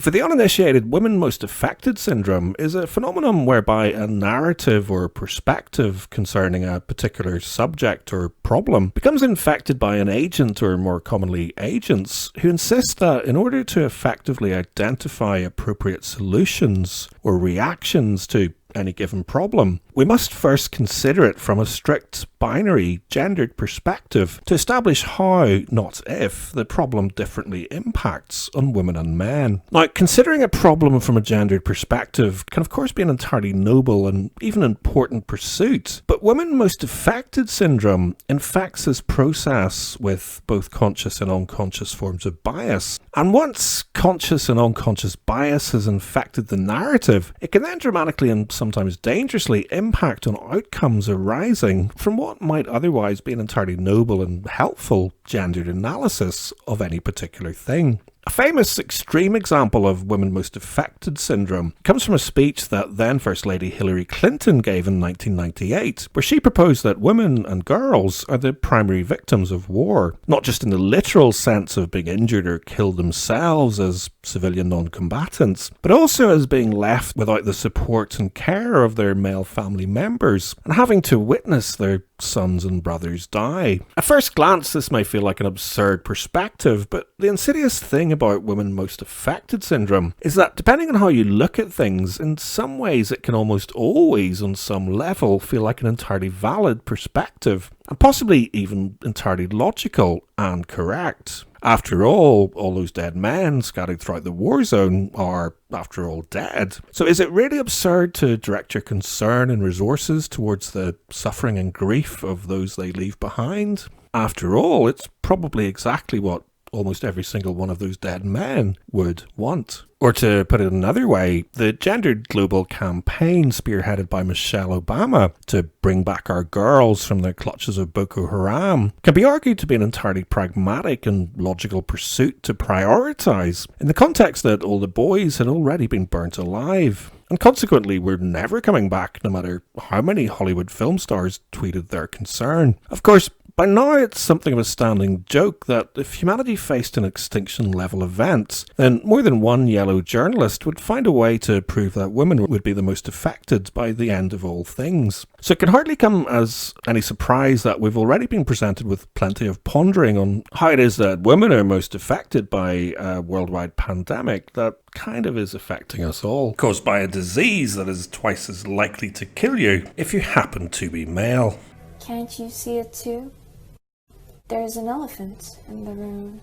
For the uninitiated, women most affected syndrome is a phenomenon whereby a narrative or perspective concerning a particular subject or problem becomes infected by an agent, or more commonly agents, who insist that in order to effectively identify appropriate solutions or reactions to any given problem, we must first consider it from a strict binary gendered perspective to establish how, not if, the problem differently impacts on women and men. Now, considering a problem from a gendered perspective can of course be an entirely noble and even important pursuit, but women most affected syndrome infects this process with both conscious and unconscious forms of bias. And once conscious and unconscious bias has infected the narrative, it can then dramatically and sometimes dangerously impact on outcomes arising from what might otherwise be an entirely noble and helpful gendered analysis of any particular thing. A famous extreme example of women most affected syndrome comes from a speech that then First Lady Hillary Clinton gave in 1998, where she proposed that women and girls are the primary victims of war, not just in the literal sense of being injured or killed themselves as civilian non-combatants, but also as being left without the support and care of their male family members and having to witness their sons and brothers die. At first glance, this may feel like an absurd perspective, but the insidious thing about women most affected syndrome is that depending on how you look at things, in some ways it can almost always, on some level, feel like an entirely valid perspective, and possibly even entirely logical and correct. After all those dead men scattered throughout the war zone are, after all, dead. So is it really absurd to direct your concern and resources towards the suffering and grief of those they leave behind? After all, it's probably exactly what almost every single one of those dead men would want. Or to put it another way, the Gendered Global campaign spearheaded by Michelle Obama to bring back our girls from the clutches of Boko Haram can be argued to be an entirely pragmatic and logical pursuit to prioritise, in the context that all the boys had already been burnt alive. And consequently, we're never coming back, no matter how many Hollywood film stars tweeted their concern. Of course, by now it's something of a standing joke that if humanity faced an extinction-level event, then more than one yellow journalist would find a way to prove that women would be the most affected by the end of all things. So it can hardly come as any surprise that we've already been presented with plenty of pondering on how it is that women are most affected by a worldwide pandemic that kind of is affecting us all, caused by a disease that is twice as likely to kill you if you happen to be male. Can't you see it too? There's an elephant in the room.